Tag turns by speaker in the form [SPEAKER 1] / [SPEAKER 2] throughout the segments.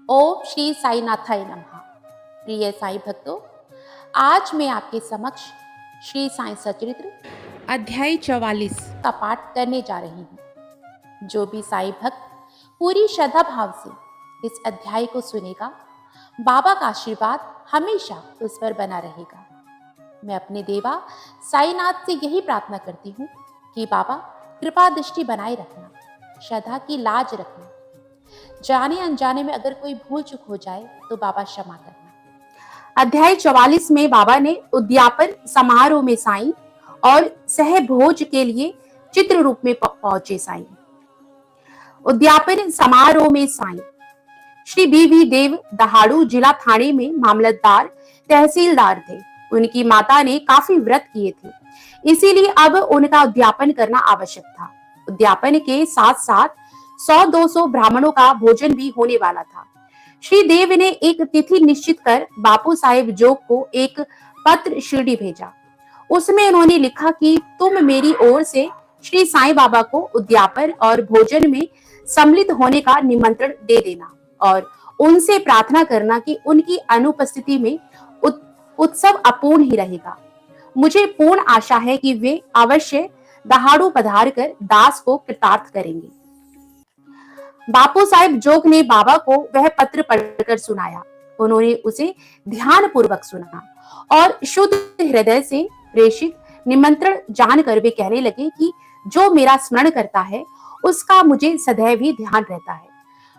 [SPEAKER 1] ओम श्री साईनाथाय नमः। प्रिय साईं भक्तों, आज मैं आपके समक्ष श्री साईं सचरित्र अध्याय 44 का पाठ करने जा रही हूँ। जो भी साईं भक्त पूरी श्रद्धा भाव से इस अध्याय को सुनेगा, बाबा का आशीर्वाद हमेशा उस पर बना रहेगा। मैं अपने देवा साईनाथ से यही प्रार्थना करती हूँ कि बाबा कृपा दृष्टि बनाए रखना, श्रद्धा की लाज रखना। जाने अनजाने में अगर कोई भूल चूक हो जाए तो बाबा क्षमा करना। अध्याय 44 में बाबा ने उद्यापन समारोह में साईं और सहभोज के लिए चित्र रूप में पहुंचे साईं। उद्यापन समारोह में साईं श्री बी देव दहाड़ू जिला थाने में मामलतदार तहसीलदार थे। उनकी माता ने काफी व्रत किए थे, इसीलिए अब उनका उद्यापन करना आवश्यक था। उद्यापन के साथ साथ 100-200 ब्राह्मणों का भोजन भी होने वाला था। श्री देव ने एक तिथि निश्चित कर बापू साहेब जोग को एक पत्र शिरडी भेजा। उसमें उन्होंने लिखा कि तुम मेरी ओर से श्री साईं बाबा को उद्यापन और भोजन में सम्मिलित होने का निमंत्रण दे देना और उनसे प्रार्थना करना कि उनकी अनुपस्थिति में उत्सव अपूर्ण ही रहेगा। मुझे पूर्ण आशा है कि वे अवश्य दहाड़ू पधार कर दास को कृतार्थ करेंगे। बापू साहेब जोग ने बाबा को वह पत्र पढ़कर सुनाया। उन्होंने उसे ध्यान पूर्वक सुना और शुद्ध हृदय से प्रेषित निमंत्रण जानकर वे कहने लगे कि जो मेरा स्मरण करता है उसका मुझे सदैव ही ध्यान रहता है।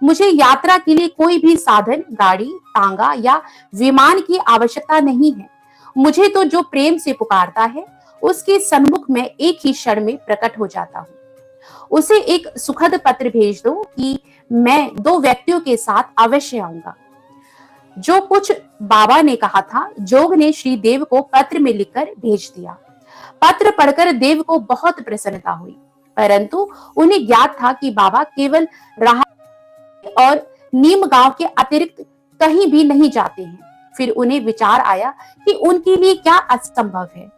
[SPEAKER 1] मुझे यात्रा के लिए कोई भी साधन, गाड़ी, तांगा या विमान की आवश्यकता नहीं है। मुझे तो जो प्रेम से पुकारता है उसके सन्मुख में एक ही क्षण में प्रकट हो जाता हूँ। उसे एक सुखद पत्र भेज दो कि मैं 2 व्यक्तियों के साथ अवश्य आऊंगा। जो कुछ बाबा ने कहा था, जोग ने श्री देव को पत्र में लिखकर भेज दिया। पत्र पढ़कर देव को बहुत प्रसन्नता हुई, परंतु उन्हें ज्ञात था कि बाबा केवल राह और नीम गांव के अतिरिक्त कहीं भी नहीं जाते हैं। फिर उन्हें विचार आया कि उनके लिए क्या असंभव है।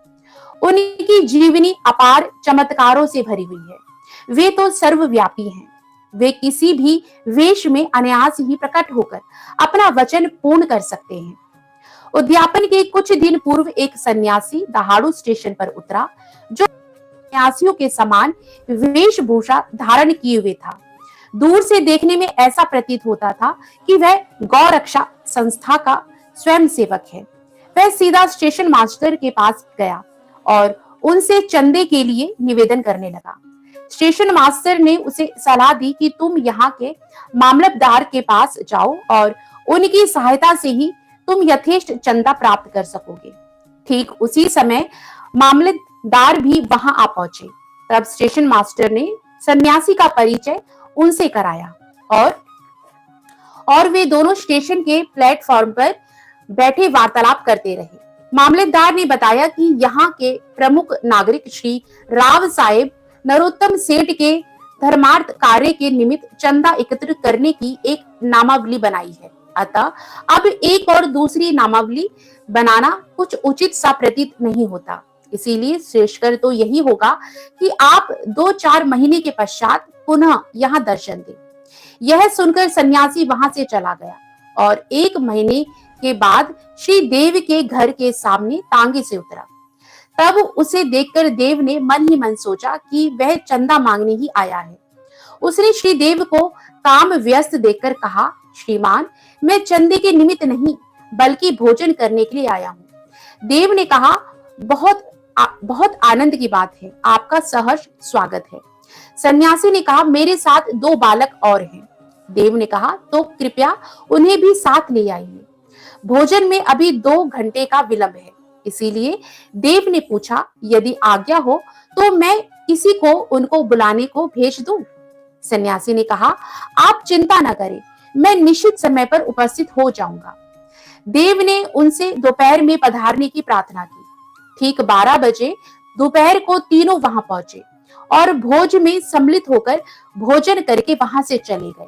[SPEAKER 1] उनकी जीवनी अपार चमत्कारों से भरी हुई है। वे तो सर्वव्यापी हैं। वे किसी भी वेश में अनायास ही प्रकट होकर अपना वचन पूर्ण कर सकते हैं। उद्यापन के कुछ दिन पूर्व एक सन्यासी दहाड़ू स्टेशन पर उतरा, जो सन्यासियों के समान वेशभूषा धारण किए हुए था। दूर से देखने में ऐसा प्रतीत होता था कि वह गौ रक्षा संस्था का स्वयंसेवक है। वह सीधा स्टेशन मास्टर के पास गया और उनसे चंदे के लिए निवेदन करने लगा। स्टेशन मास्टर ने उसे सलाह दी कि तुम यहाँ के मामलतदार के पास जाओ और उनकी सहायता से ही तुम यथेष्ट चंदा प्राप्त कर सकोगे। ठीक उसी समय मामलतदार भी वहां आ पहुंचे। तब स्टेशन मास्टर ने सन्यासी का परिचय उनसे कराया और वे दोनों स्टेशन के प्लेटफॉर्म पर बैठे वार्तालाप करते रहे। मामलतदार ने बताया कि यहाँ के प्रमुख नागरिक श्री राव साहेब नरोत्तम सेठ के धर्मार्थ कार्य के निमित्त चंदा एकत्र करने की एक नामावली बनाई है। अतः अब एक और दूसरी नामावली बनाना कुछ उचित सा प्रतीत नहीं होता। इसीलिए श्रेष्ठकर तो यही होगा कि आप 2-4 महीने के पश्चात पुनः यहाँ दर्शन दें। यह सुनकर सन्यासी वहां से चला गया और 1 महीने के बाद श्री देव के घर के सामने तांगे से उतरा। तब उसे देखकर देव ने मन ही मन सोचा कि वह चंदा मांगने ही आया है। उसने श्री देव को काम व्यस्त देखकर कहा, श्रीमान, मैं चंदे के निमित्त नहीं बल्कि भोजन करने के लिए आया हूँ। देव ने कहा, बहुत आनंद की बात है, आपका सहर्ष स्वागत है। सन्यासी ने कहा, मेरे साथ 2 बालक और हैं। देव ने कहा, तो कृपया उन्हें भी साथ ले आइए। भोजन में अभी 2 घंटे का विलंब है। इसीलिए देव ने पूछा, यदि आज्ञा हो तो मैं किसी को उनको बुलाने को भेज दूं। सन्यासी ने कहा, आप चिंता न करें, मैं निश्चित समय पर उपस्थित हो जाऊंगा। देव ने उनसे दोपहर में पधारने की प्रार्थना की। ठीक 12 बजे दोपहर को तीनों वहां पहुंचे और भोज में सम्मिलित होकर भोजन करके वहां से चले गए।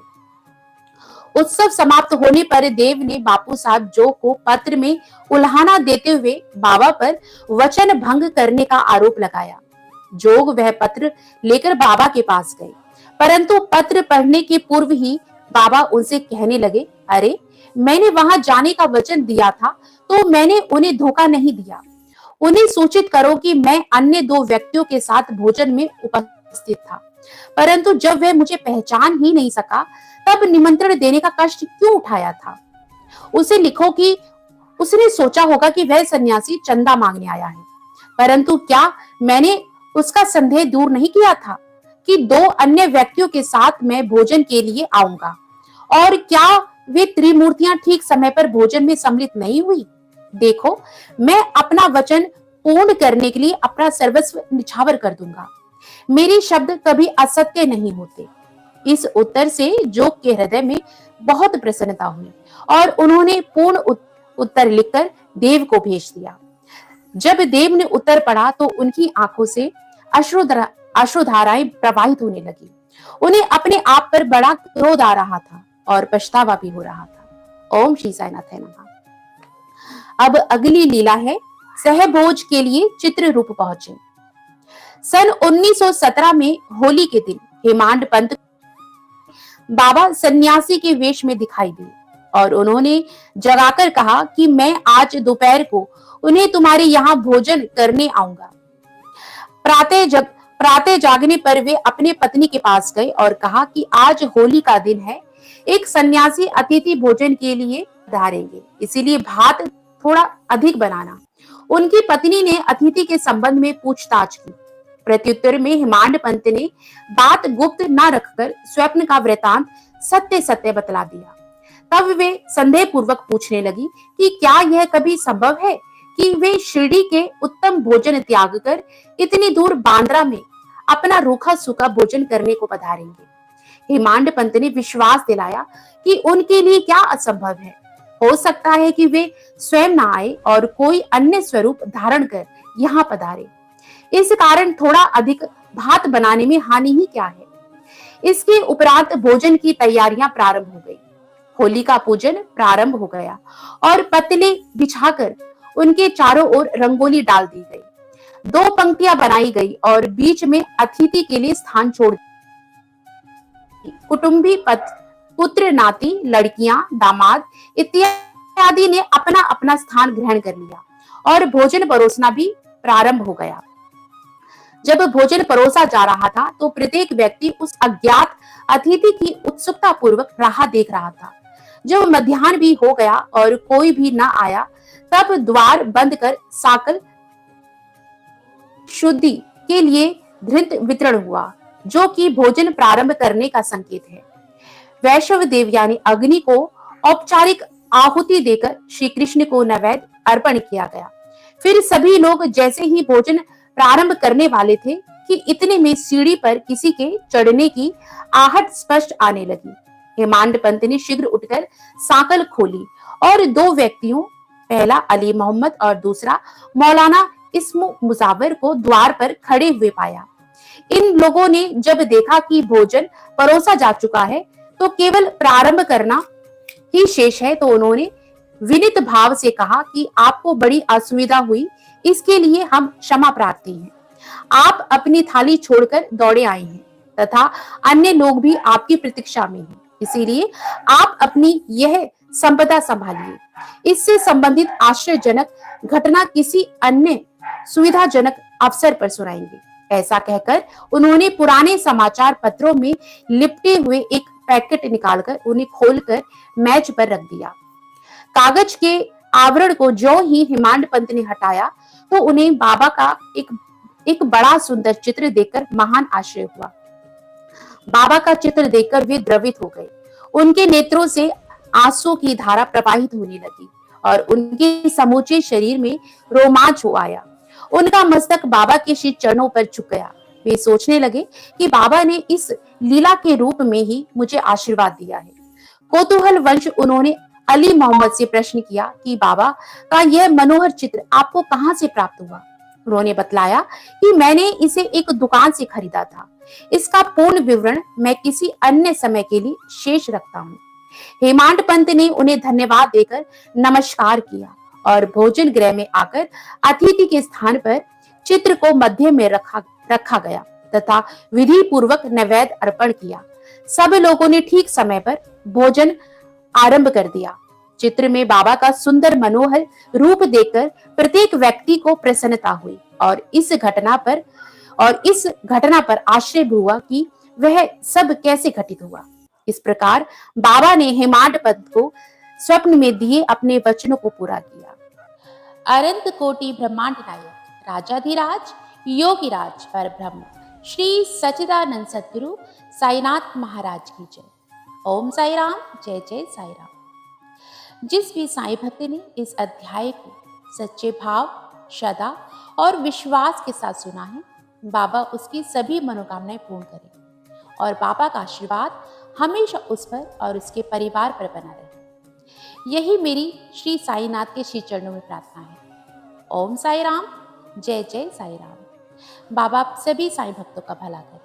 [SPEAKER 1] उत्सव समाप्त होने पर देव ने बापू साहब जोग को पत्र में उल्हाना देते हुए बाबा पर वचन भंग करने का आरोप लगाया। जोग वह पत्र लेकर बाबा के पास गए, परंतु पत्र पढ़ने के पूर्व ही बाबा उनसे कहने लगे, अरे मैंने वहां जाने का वचन दिया था, तो मैंने उन्हें धोखा नहीं दिया। उन्हें सूचित करो कि मैं अन्य दो व्यक्तियों के साथ भोजन में उपस्थित था, परंतु जब वह मुझे पहचान ही नहीं सका, तब निमंत्रण देने का कष्ट क्यों उठाया था। उसे लिखो कि उसने सोचा होगा कि वह सन्यासी चंदा मांगने आया है, परंतु क्या मैंने उसका संदेह दूर नहीं किया था कि दो अन्य व्यक्तियों के साथ मैं भोजन के लिए आऊंगा, और क्या वे त्रिमूर्तियां ठीक समय पर भोजन में सम्मिलित नहीं हुई। देखो, मैं अपना वचन पूर्ण करने के लिए अपना सर्वस्व निछावर कर दूंगा। मेरे शब्द कभी असत्य नहीं होते। इस उत्तर से जोग के हृदय में बहुत प्रसन्नता हुई और उन्होंने पूर्ण उत्तर लिखकर देव को भेज दिया। जब देव ने उत्तर पढ़ा तो उनकी आंखों से अश्रुधाराएं प्रवाहित होने लगी। उन्हें अपने आप पर बड़ा क्रोध आ रहा था और पछतावा भी हो रहा था। ओम श्री साई नाथाय नमः। अब अगली लीला है, सहभोज के लिए चित्ररूप पहुंचे। सन 1917 में होली के दिन हेमांड पंत बाबा सन्यासी के वेश में दिखाई दिए और उन्होंने जगाकर कहा कि मैं आज दोपहर को उन्हें तुम्हारे यहाँ भोजन करने आऊंगा। प्रातः जागने पर वे अपने पत्नी के पास गए और कहा कि आज होली का दिन है, एक सन्यासी अतिथि भोजन के लिए धारेंगे, इसीलिए भात थोड़ा अधिक बनाना। उनकी पत्नी ने अतिथि के संबंध में पूछताछ की। प्रत्युत्तर में हेमांड पंत ने बात गुप्त न रखकर स्वप्न का वृतांत सत्य सत्य बतला दिया। तब वे संदेह पूर्वक पूछने लगी कि क्या यह कभी संभव है कि वे शिरडी के उत्तम भोजन त्याग कर इतनी दूर बांद्रा में अपना रूखा सूखा भोजन करने को पधारेंगे। हेमांड पंत ने विश्वास दिलाया कि उनके लिए क्या असंभव है। हो सकता है कि वे स्वयं न आए और कोई अन्य स्वरूप धारण कर यहाँ पधारे। इस कारण थोड़ा अधिक भात बनाने में हानि ही क्या है। इसके उपरांत भोजन की तैयारियां प्रारंभ हो गई। होली का पूजन प्रारंभ हो गया और पतले बिछाकर उनके चारों ओर रंगोली डाल दी गई। 2 पंक्तियां बनाई गई और बीच में अतिथि के लिए स्थान छोड़ दी। कुटुंबी पुत्र नाती, लड़कियां, दामाद इत्यादि ने अपना अपना स्थान ग्रहण कर लिया और भोजन परोसना भी प्रारंभ हो गया। जब भोजन परोसा जा रहा था तो प्रत्येक व्यक्ति उस अज्ञात अतिथि की उत्सुकता पूर्वक राह देख रहा था। जब मध्याह्न भी हो गया और कोई भी न आया, तब द्वार बंद कर साकल शुद्धि के लिए धृत वितरण हुआ, जो कि भोजन प्रारंभ करने का संकेत है। वैष्णव देव यानी अग्नि को औपचारिक आहुति देकर श्री कृष्ण को नैवेद्य अर्पण किया गया। फिर सभी लोग जैसे ही भोजन प्रारंभ करने वाले थे कि इतने में सीढ़ी पर किसी के चढ़ने की आहट स्पष्ट आने लगी। हेमांड पंत ने शीघ्र उठकर साकल खोली और 2 व्यक्तियों, पहला अली मोहम्मद और दूसरा मौलाना इस्मु मुजावर को द्वार पर खड़े हुए पाया। इन लोगों ने जब देखा कि भोजन परोसा जा चुका है तो केवल प्रारंभ करना ही शेष है, तो उन्होंने विनीत भाव से कहा कि आपको बड़ी असुविधा हुई, इसके लिए हम क्षमा प्रार्थी हैं। आप अपनी थाली छोड़कर दौड़े आए हैं तथा अन्य लोग भी आपकी प्रतीक्षा में हैं, इसीलिए आप अपनी यह संपदा संभालिए। इससे संबंधित आश्चर्यजनक घटना किसी अन्य सुविधाजनक अवसर पर सुनाएंगे। ऐसा कहकर उन्होंने पुराने समाचार पत्रों में लिपटे हुए एक पैकेट निकालकर उन्हें खोलकर मेज पर रख दिया। कागज के आवरण को जो ही हेमांड पंत ने हटाया तो उन्हें बाबा का एक बड़ा सुंदर चित्र देखकर महान आश्चर्य हुआ। बाबा का चित्र देखकर वे द्रवित हो गए। उनके नेत्रों से आंसू की धारा प्रवाहित होने लगी और उनके समूचे शरीर में रोमांच हो आया। उनका मस्तक बाबा के श्री चरणों पर झुक गया। वे सोचने लगे कि बाबा ने इस लीला के रूप में ही मुझे आशीर्वाद दिया है। कौतूहल वंश उन्होंने अली मोहम्मद से प्रश्न किया कि बाबा का यह मनोहर चित्र आपको कहां से प्राप्त हुआ। उन्होंने बतलाया कि मैंने इसे एक दुकान से खरीदा था। इसका पूर्ण विवरण मैं किसी अन्य समय के लिए शेष रखता हूँ। हेमांड पंत ने उन्हें धन्यवाद देकर नमस्कार किया और भोजन गृह में आकर अतिथि के स्थान पर चित्र को मध्य में रखा गया तथा विधि पूर्वक नैवेद्य अर्पण किया। सब लोगों ने ठीक समय पर भोजन आरंभ कर दिया। चित्र में बाबा का सुंदर मनोहर रूप देखकर प्रत्येक व्यक्ति को प्रसन्नता हुई और इस घटना पर आश्चर्य हुआ कि वह सब कैसे घटित हुआ। इस प्रकार बाबा ने हेमाडपंत को स्वप्न में दिए अपने वचनों को पूरा किया। अनंत कोटि ब्रह्मांड नायक राजाधिराज योगीराज परब्रह्म श्री सच्चिदानंद सद्गुरु साईनाथ महाराज की जय। ओम साई राम, जय जय साई राम। जिस भी साईं भक्त ने इस अध्याय को सच्चे भाव, श्रद्धा और विश्वास के साथ सुना है, बाबा उसकी सभी मनोकामनाएं पूर्ण करें और बाबा का आशीर्वाद हमेशा उस पर और उसके परिवार पर बना रहे। यही मेरी श्री साईनाथ के श्री चरणों में प्रार्थना है। ओम साई राम, जय जय साई राम। बाबा सभी साईं भक्तों का भला करें।